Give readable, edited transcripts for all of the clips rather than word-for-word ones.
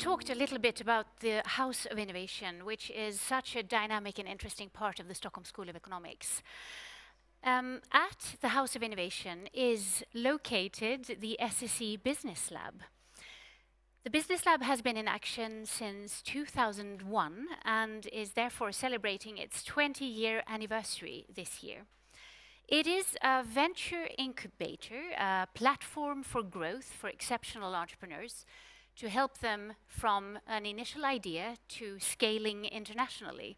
talked a little bit about the House of Innovation, which is such a dynamic and interesting part of the Stockholm School of Economics. At the House of Innovation is located the SSE Business Lab. The Business Lab has been in action since 2001 and is therefore celebrating its 20-year anniversary this year. It is a venture incubator, a platform for growth for exceptional entrepreneurs to help them from an initial idea to scaling internationally.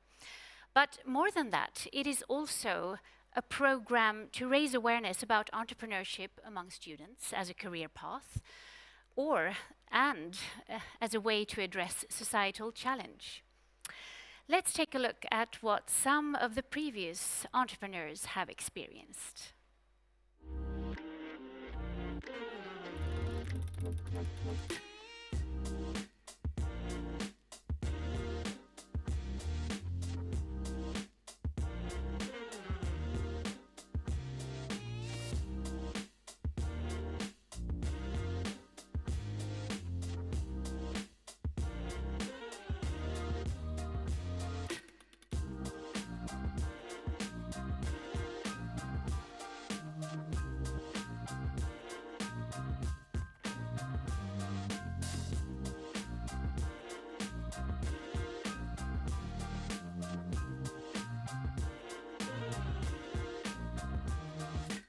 But more than that, it is also a program to raise awareness about entrepreneurship among students as a career path, and as a way to address societal challenge. Let's take a look at what some of the previous entrepreneurs have experienced.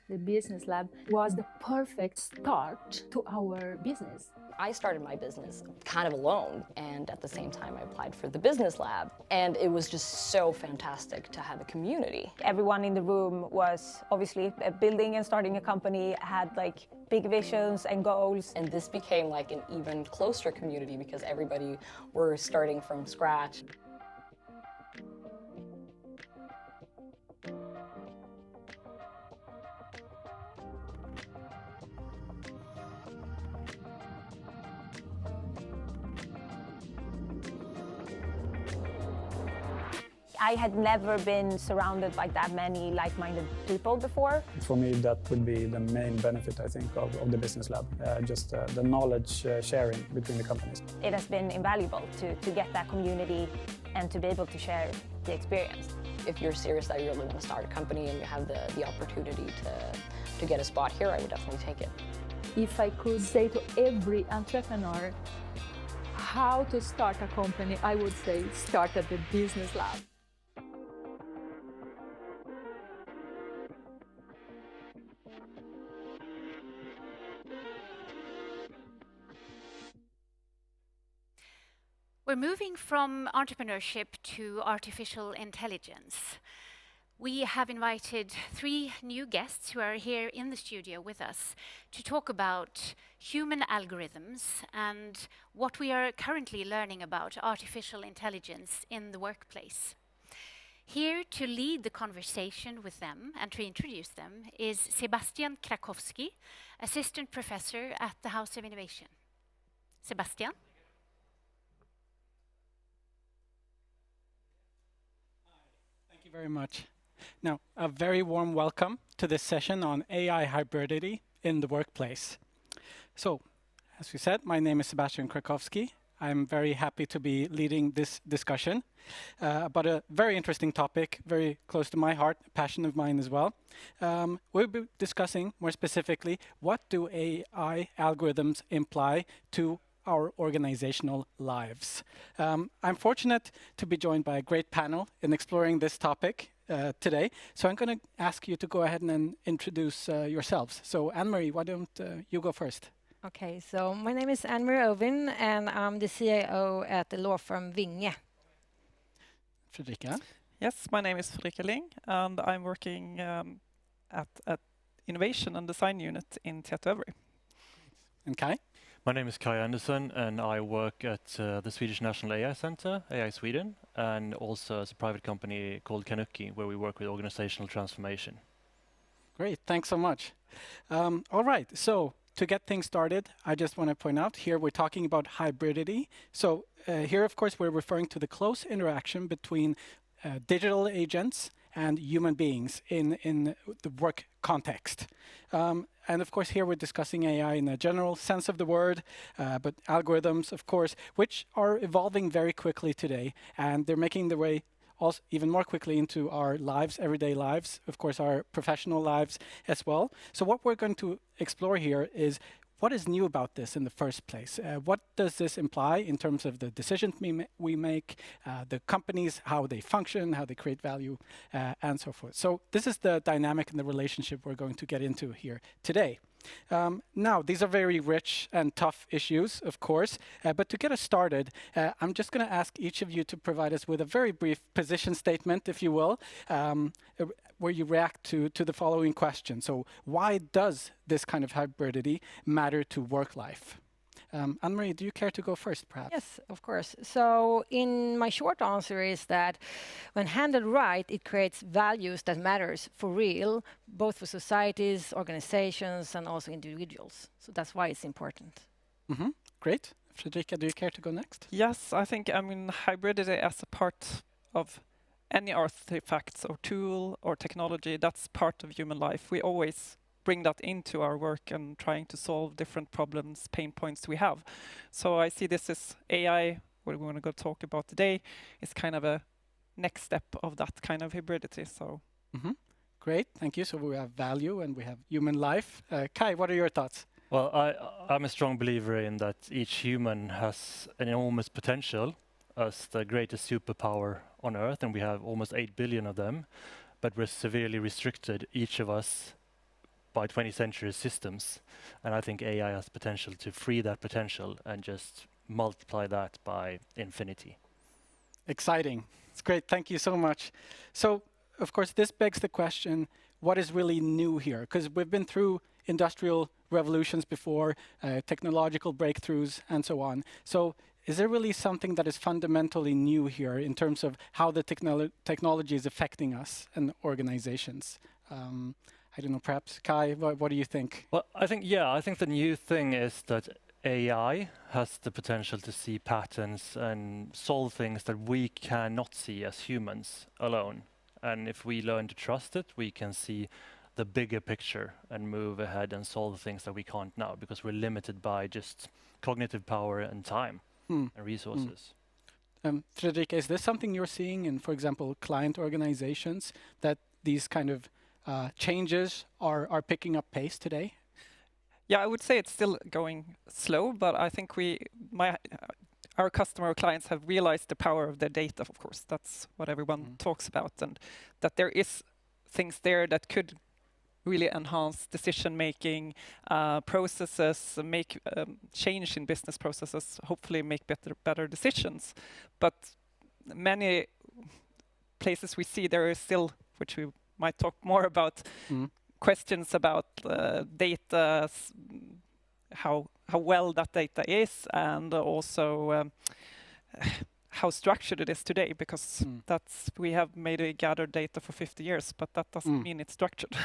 The Business Lab was the perfect start to our business. I started my business kind of alone, and at the same time I applied for the Business Lab, and it was just so fantastic to have a community. Everyone in the room was obviously building and starting a company, had like big visions and goals. And this became like an even closer community because everybody were starting from scratch. I had never been surrounded by that many like-minded people before. For me, that would be the main benefit, I think, of the Business Lab, just the knowledge sharing between the companies. It has been invaluable to get that community and to be able to share the experience. If you're serious that you really want to start a company and you have the opportunity to get a spot here, I would definitely take it. If I could say to every entrepreneur how to start a company, I would say start at the Business Lab. We're moving from entrepreneurship to artificial intelligence. We have invited 3 new guests who are here in the studio with us to talk about human algorithms and what we are currently learning about artificial intelligence in the workplace. Here to lead the conversation with them and to introduce them is Sebastian Krakowski, Assistant Professor at the House of Innovation. Sebastian? Thank you very much. Now, a very warm welcome to this session on AI hybridity in the workplace. So, as we said, my name is Sebastian Krakowski. I'm very happy to be leading this discussion about a very interesting topic, very close to my heart, a passion of mine as well. We'll be discussing more specifically, what do AI algorithms imply to our organizational lives? I'm fortunate to be joined by a great panel in exploring this topic today. So I'm going to ask you to go ahead and introduce yourselves. So Anne-Marie, why don't you go first? Okay, so my name is Anne-Marie Ovin, and I'm the CIO at the law firm Vinge. Fredrika? Yes, my name is Fredrika Ling, and I'm working at Innovation and Design Unit in TietoEVRY. And Kai? My name is Kai Andersson, and I work at the Swedish National AI Center, AI Sweden, and also as a private company called Kanuki, where we work with organizational transformation. Great, thanks so much. All right, so to get things started, I just want to point out here we're talking about hybridity. So here, of course, we're referring to the close interaction between digital agents and human beings in the work context. And of course, here we're discussing AI in a general sense of the word, but algorithms, of course, which are evolving very quickly today, and they're making their way also even more quickly into our lives, everyday lives, of course, our professional lives as well. So what we're going to explore here is what is new about this in the first place? What does this imply in terms of the decisions we make, the companies, how they function, how they create value, and so forth. So this is the dynamic and the relationship we're going to get into here today. Now, these are very rich and tough issues, of course, but to get us started, I'm just going to ask each of you to provide us with a very brief position statement, if you will, where you react to the following question. So why does this kind of hybridity matter to work life? Anne-Marie, do you care to go first, perhaps? Yes, of course. So in my short answer is that when handled right, it creates values that matters for real, both for societies, organizations, and also individuals. So that's why it's important. Mm-hmm. Great. Fredrika, do you care to go next? Yes, I think, hybridity as a part of any artifacts or tool or technology, that's part of human life. We always bring that into our work and trying to solve different problems, pain points we have. So I see this as AI, what we want to go talk about today, is kind of a next step of that kind of hybridity. So. Mm-hmm. Great, thank you. So we have value and we have human life. Kai, what are your thoughts? Well, I'm a strong believer in that each human has an enormous potential as the greatest superpower on Earth, and we have almost 8 billion of them, but we're severely restricted, each of us, by 20th century systems. And I think AI has potential to free that potential and just multiply that by infinity. Exciting. It's great. Thank you so much. So, of course, this begs the question, what is really new here? Because we've been through industrial revolutions before, technological breakthroughs, and so on. So is there really something that is fundamentally new here in terms of how the technology is affecting us and organizations? I don't know, perhaps, Kai, what do you think? Well, I think the new thing is that AI has the potential to see patterns and solve things that we cannot see as humans alone. And if we learn to trust it, we can see the bigger picture and move ahead and solve things that we can't now because we're limited by just cognitive power and time and resources. Fredrika, is this something you're seeing in, for example, client organizations, that these kind of changes are picking up pace today? Yeah, I would say it's still going slow, but I think our customer clients have realized the power of their data, of course. That's what everyone talks about, and that there is things there that could really enhance decision-making, processes, make change in business processes, hopefully make better decisions. But many places we see there is still, which we might talk more about, questions about data, how well that data is, and also how structured it is today, because we have maybe gathered data for 50 years, but that doesn't mean it's structured.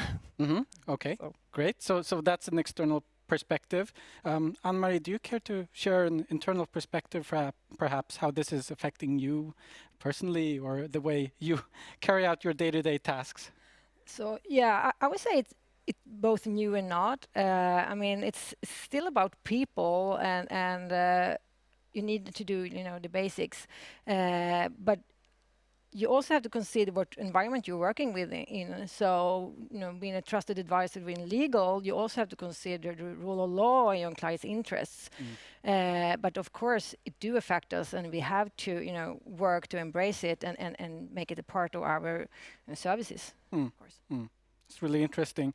Okay, great. So that's an external perspective. Anne-Marie, do you care to share an internal perspective, perhaps how this is affecting you personally or the way you carry out your day-to-day tasks? So yeah, I would say it's both new and not. I mean, it's still about people, and you need to do the basics, but you also have to consider what environment you're working with in. So being a trusted advisor in legal, you also have to consider the rule of law and your client's interests. But of course, it do affect us, and we have to work to embrace it and make it a part of our services. Of course. It's really interesting.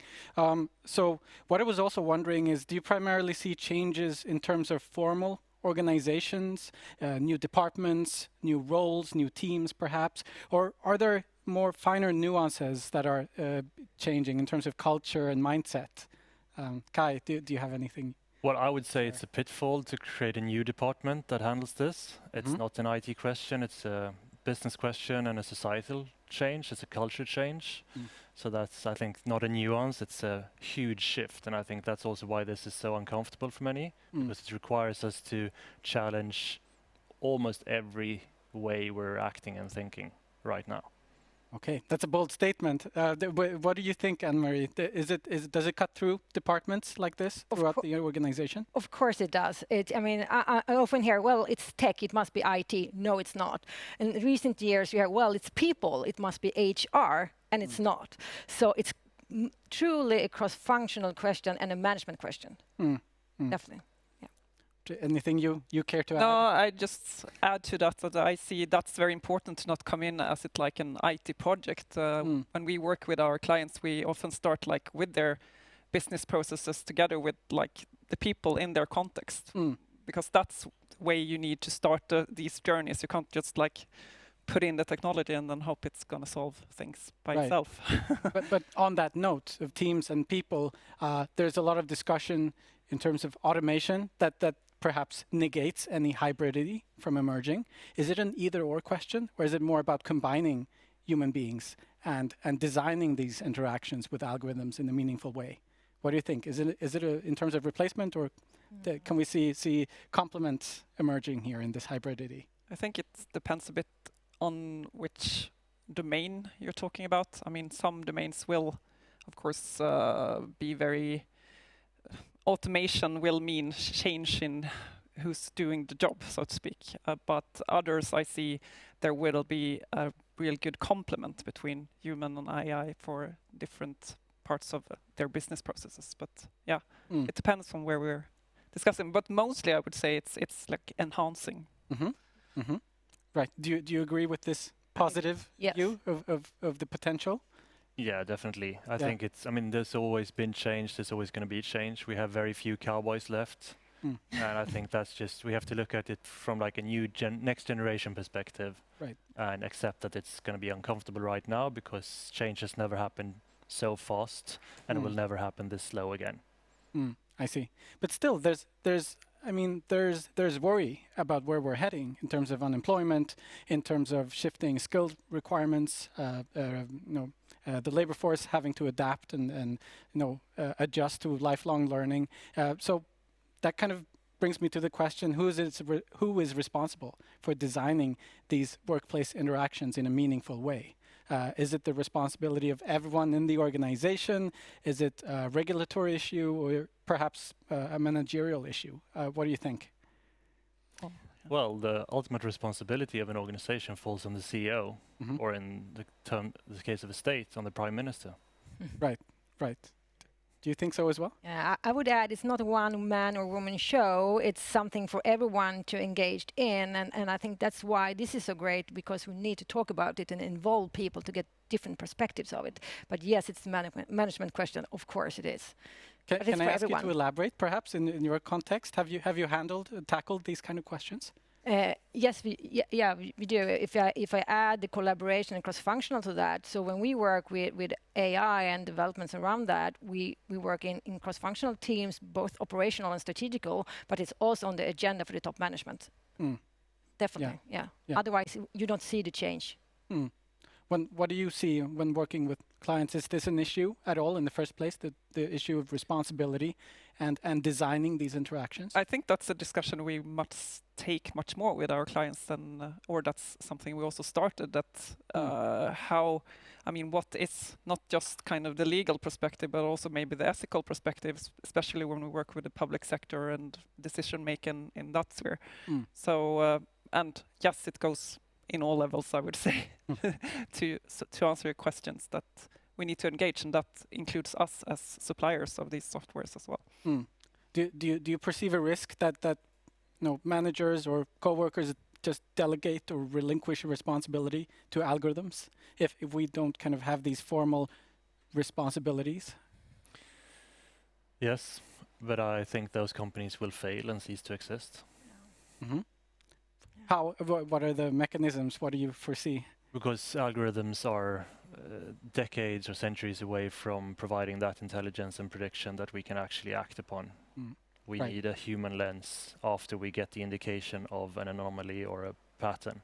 So what I was also wondering is, do you primarily see changes in terms of formal organizations, new departments, new roles, new teams perhaps, or are there more finer nuances that are changing in terms of culture and mindset? Kai, do you have anything? Well, I would say it's a pitfall to create a new department that handles this. It's not an IT question, it's a business question and a societal change, it's a culture change. So that's, I think, not a nuance, it's a huge shift. And I think that's also why this is so uncomfortable for many, because it requires us to challenge almost every way we're acting and thinking right now. Okay, that's a bold statement. What do you think, Anne-Marie? Does it cut through departments like this throughout the organization? Of course it does. I mean, I often hear, well, it's tech, it must be IT. No, it's not. In recent years, you hear, well, it's people, it must be HR, and it's not. So it's truly a cross-functional question and a management question. Definitely. Anything you care to add? No, I just add to that I see that's very important to not come in as it like an IT project. When we work with our clients, we often start like with their business processes together with like the people in their context, because that's the way you need to start these journeys. You can't just like put in the technology and then hope it's going to solve things by itself. but on that note of teams and people, there's a lot of discussion in terms of automation that perhaps negates any hybridity from emerging. Is it an either-or question, or is it more about combining human beings and designing these interactions with algorithms in a meaningful way? What do you think? Is it in terms of replacement, or can we see complements emerging here in this hybridity? I think it depends a bit on which domain you're talking about. I mean, some domains will, of course, be very... Automation will mean change in who's doing the job, so to speak. But others, I see there will be a real good complement between human and AI for different parts of their business processes. But yeah, it depends on where we're discussing. But mostly, I would say it's like enhancing. Right. Do you agree with this positive view of the potential? Yeah, definitely. I think I mean, there's always been change. There's always going to be change. We have very few cowboys left. And I think that's just, we have to look at it from like a new next generation perspective. Right. And accept that it's going to be uncomfortable right now because change has never happened so fast and it will never happen this slow again. I see. But still, there's worry about where we're heading in terms of unemployment, in terms of shifting skill requirements, the labor force having to adapt and adjust to lifelong learning. So that kind of brings me to the question: who is responsible for designing these workplace interactions in a meaningful way? Is it the responsibility of everyone in the organization? Is it a regulatory issue, or perhaps a managerial issue? What do you think? Well, the ultimate responsibility of an organization falls on the CEO, or in the case of a state, on the prime minister. Right. Do you think so as well? Yeah, I would add it's not a one man or woman show. It's something for everyone to engage in. And I think that's why this is so great, because we need to talk about it and involve people to get different perspectives of it. But yes, it's a management question. Of course it is. Can I ask you to elaborate, perhaps, in your context? Have you tackled these kind of questions? Yes, we do. If I add the collaboration and cross-functional to that, so when we work with AI and developments around that, we work in cross-functional teams, both operational and strategical, but it's also on the agenda for the top management. Definitely, yeah. Otherwise, you don't see the change. What do you see when working with clients? Is this an issue at all in the first place, the issue of responsibility and designing these interactions? I think that's a discussion we must take much more with our clients than, or that's something we also started, that what is not just kind of the legal perspective, but also maybe the ethical perspectives, especially when we work with the public sector and decision making in that sphere. So, and yes, it goes in all levels, I would say, to answer your questions, that we need to engage, and that includes us as suppliers of these softwares as well. Do you perceive a risk that managers or co-workers just delegate or relinquish responsibility to algorithms if we don't kind of have these formal responsibilities? Yes, but I think those companies will fail and cease to exist. What are the mechanisms? What do you foresee? Because algorithms are decades or centuries away from providing that intelligence and prediction that we can actually act upon. We need a human lens after we get the indication of an anomaly or a pattern.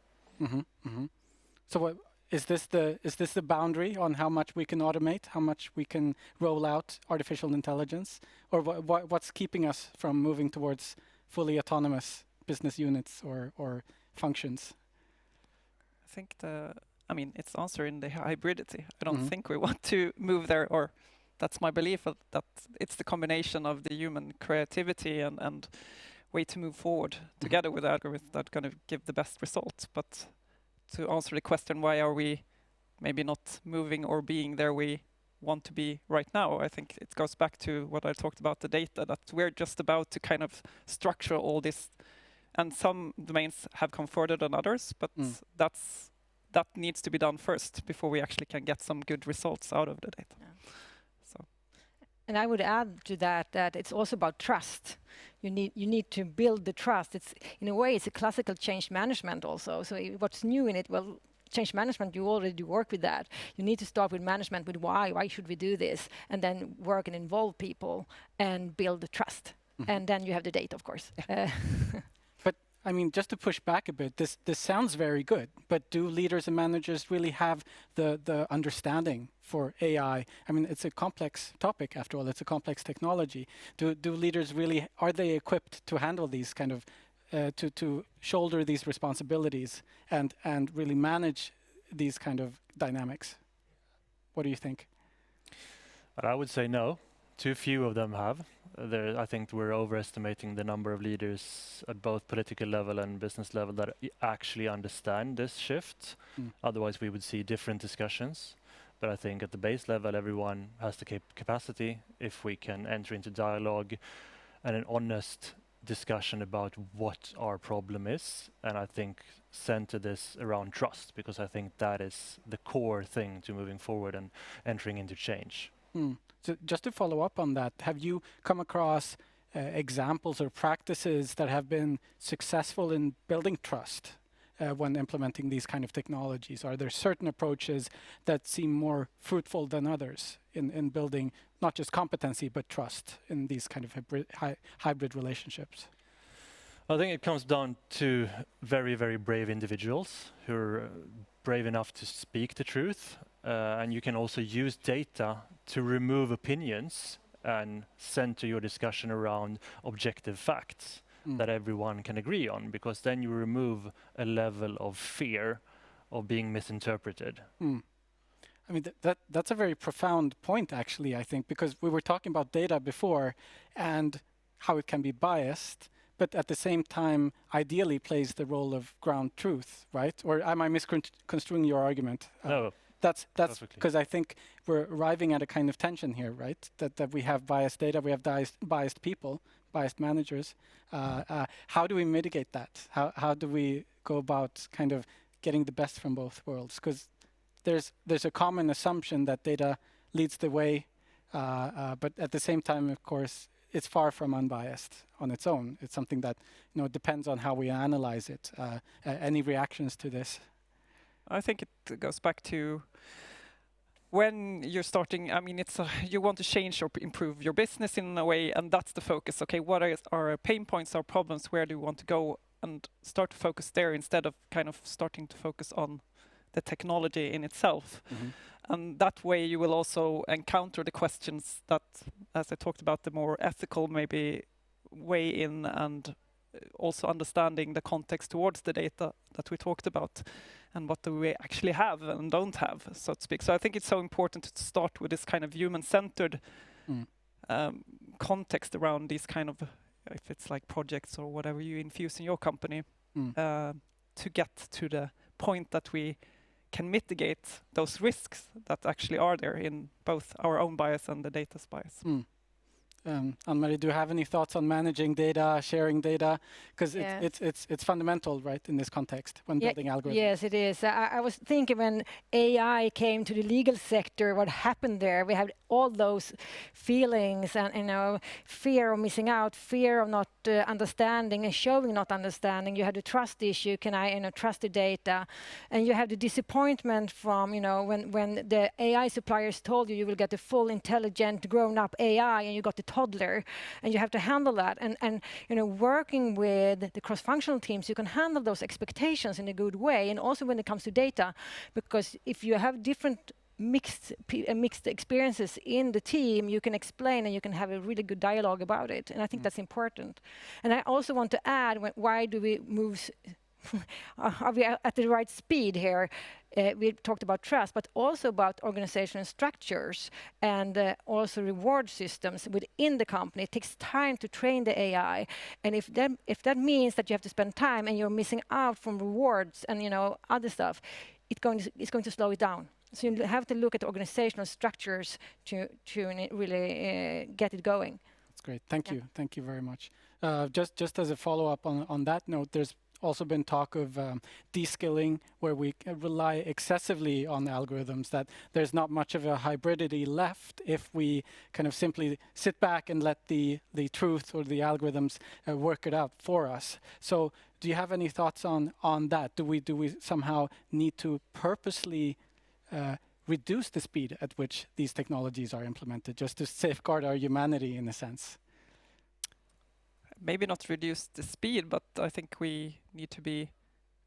So is this the boundary on how much we can automate, how much we can roll out artificial intelligence? Or what's keeping us from moving towards fully autonomous business units or functions? I think the I mean, it's answer in the hybridity. I don't think we want to move there, or that's my belief that it's the combination of the human creativity and way to move forward together with the algorithm that's going to give the best results. But to answer the question, why are we maybe not moving or being there we want to be right now, I think it goes back to what I talked about, the data, that we're just about to kind of structure all this, and some domains have come further than others, but that needs to be done first before we actually can get some good results out of the data. Yeah. So. And I would add to that it's also about trust. You need to build the trust. It's in a way it's a classical change management also. So what's new in it? Well, change management, you already work with that. You need to start with management, with why should we do this, and then work and involve people and build the trust. And then you have the data, of course. But I mean, just to push back a bit, this sounds very good, but do leaders and managers really have the understanding for AI? I mean, it's a complex topic after all. It's a complex technology. Do leaders really, are they equipped to handle these kind of to shoulder these responsibilities and really manage these kind of dynamics? What do you think? I would say no. Too few of them have. I think we're overestimating the number of leaders at both political level and business level that actually understand this shift. Otherwise, we would see different discussions. But I think at the base level, everyone has the capacity, if we can enter into dialogue and an honest discussion about what our problem is, and I think center this around trust, because I think that is the core thing to moving forward and entering into change. So just to follow up on that, have you come across examples or practices that have been successful in building trust when implementing these kind of technologies? Are there certain approaches that seem more fruitful than others in building not just competency but trust in these kind of hybrid relationships? I think it comes down to very, very brave individuals who are brave enough to speak the truth. And you can also use data to remove opinions and center your discussion around objective facts that everyone can agree on, because then you remove a level of fear of being misinterpreted. I mean, that's a very profound point, actually, I think, because we were talking about data before and how it can be biased, but at the same time, ideally plays the role of ground truth, right? Or am I misconstruing your argument? No. That's because I think we're arriving at a kind of tension here, right? That we have biased data, we have biased people, biased managers. How do we mitigate that? How do we go about kind of getting the best from both worlds? Because there's a common assumption that data leads the way, but at the same time, of course, it's far from unbiased on its own. It's something that depends on how we analyze it. Any reactions to this? I think it goes back to when you're starting. I mean, you want to change or improve your business in a way, and that's the focus. Okay, what are our pain points, our problems? Where do you want to go? And start to focus there instead of kind of starting to focus on the technology in itself. And that way you will also encounter the questions that, as I talked about, the more ethical maybe way in, and also understanding the context towards the data that we talked about and what do we actually have and don't have, so to speak. So I think it's so important to start with this kind of human-centered context around these kind of, if it's like projects or whatever you infuse in your company, to get to the point that we can mitigate those risks that actually are there in both our own bias and the data's bias. Anne-Marie, do you have any thoughts on managing data, sharing data? Because it's fundamental, right, in this context when building algorithms. Yes, it is. I was thinking when AI came to the legal sector, what happened there? We had all those feelings and fear of missing out, fear of not understanding and showing not understanding. You had the trust issue. Can I trust the data? And you have the disappointment from when the AI suppliers told you will get a full, intelligent, grown-up AI, and you got the toddler, and you have to handle that. And working with the cross-functional teams, you can handle those expectations in a good way. And also when it comes to data, because if you have different mixed experiences in the team, you can explain and you can have a really good dialogue about it. And I think that's important. And I also want to add, why do we move are we at the right speed here? We talked about trust, but also about organizational structures and also reward systems within the company. It takes time to train the AI, and if that means that you have to spend time and you're missing out from rewards and other stuff, it's going to slow it down. So you have to look at organizational structures to really get it going. That's great. Thank you very much. Just as a follow-up on that note, there's also been talk of de-skilling, where we rely excessively on algorithms, that there's not much of a hybridity left if we kind of simply sit back and let the truth or the algorithms work it out for us. So do you have any thoughts on that? Do we somehow need to purposely reduce the speed at which these technologies are implemented, just to safeguard our humanity in a sense? Maybe not reduce the speed, but I think we need to be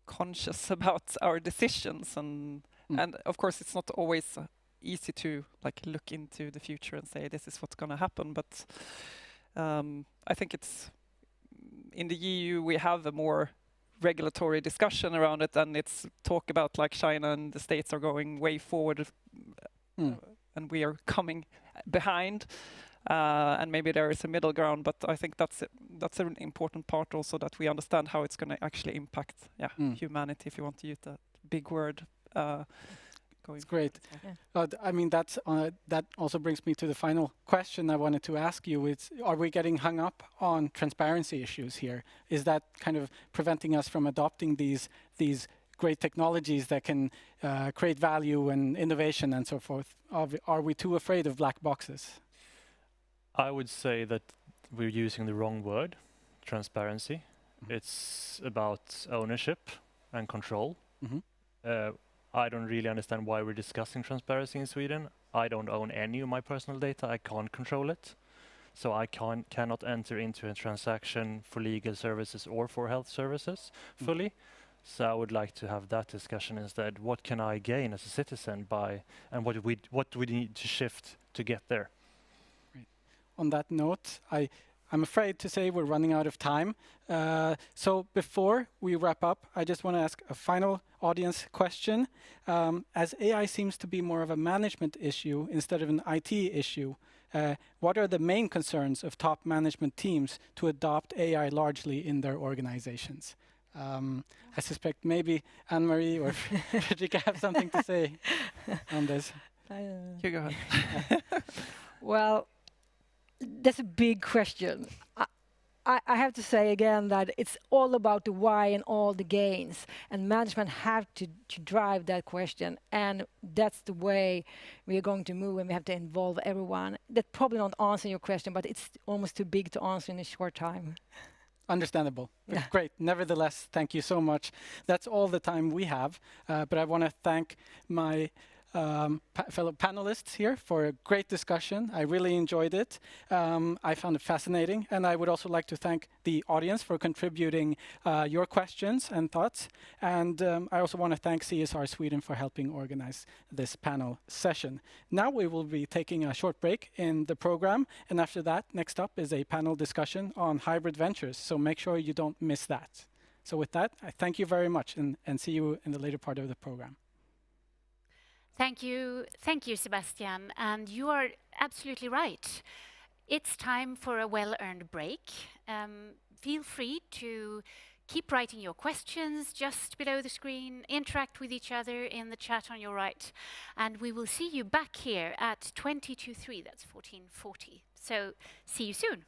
conscious about our decisions, and of course it's not always easy to look into the future and say this is what's going to happen. But I think it's in the EU we have a more regulatory discussion around it, and it's talk about China and the States are going way forward, and we are coming behind. And maybe there is a middle ground, but I think that's an important part also, that we understand how it's going to actually impact humanity, if you want to use that big word. That's great. I mean, that also brings me to the final question I wanted to ask you. Are we getting hung up on transparency issues here? Is that kind of preventing us from adopting these great technologies that can create value and innovation and so forth? Are we too afraid of black boxes? I would say that we're using the wrong word, transparency. It's about ownership and control. I don't really understand why we're discussing transparency in Sweden. I don't own any of my personal data. I can't control it. So I cannot enter into a transaction for legal services or for health services fully. So I would like to have that discussion instead. What can I gain as a citizen by, and what do we need to shift to get there? On that note, I'm afraid to say we're running out of time. So before we wrap up, I just want to ask a final audience question. As AI seems to be more of a management issue instead of an IT issue, what are the main concerns of top management teams to adopt AI largely in their organizations? I suspect maybe Anne-Marie or Fredrika have something to say on this. You go ahead. Well, that's a big question. I have to say again that it's all about the why and all the gains, and management have to drive that question, and that's the way we are going to move, and we have to involve everyone. That probably not answer your question, but it's almost too big to answer in a short time. Understandable. Great. Nevertheless, thank you so much. That's all the time we have, but I want to thank my fellow panelists here for a great discussion. I really enjoyed it. I found it fascinating, and I would also like to thank the audience for contributing your questions and thoughts. And I also want to thank CSR Sweden for helping organize this panel session. Now we will be taking a short break in the program, and after that, next up is a panel discussion on hybrid ventures. So make sure you don't miss that. So with that, I thank you very much, and see you in the later part of the program. Thank you, Sebastian. And you are absolutely right. It's time for a well-earned break. Feel free to keep writing your questions just below the screen, interact with each other in the chat on your right, and we will see you back here at 20 to 3, that's 14:40. So see you soon.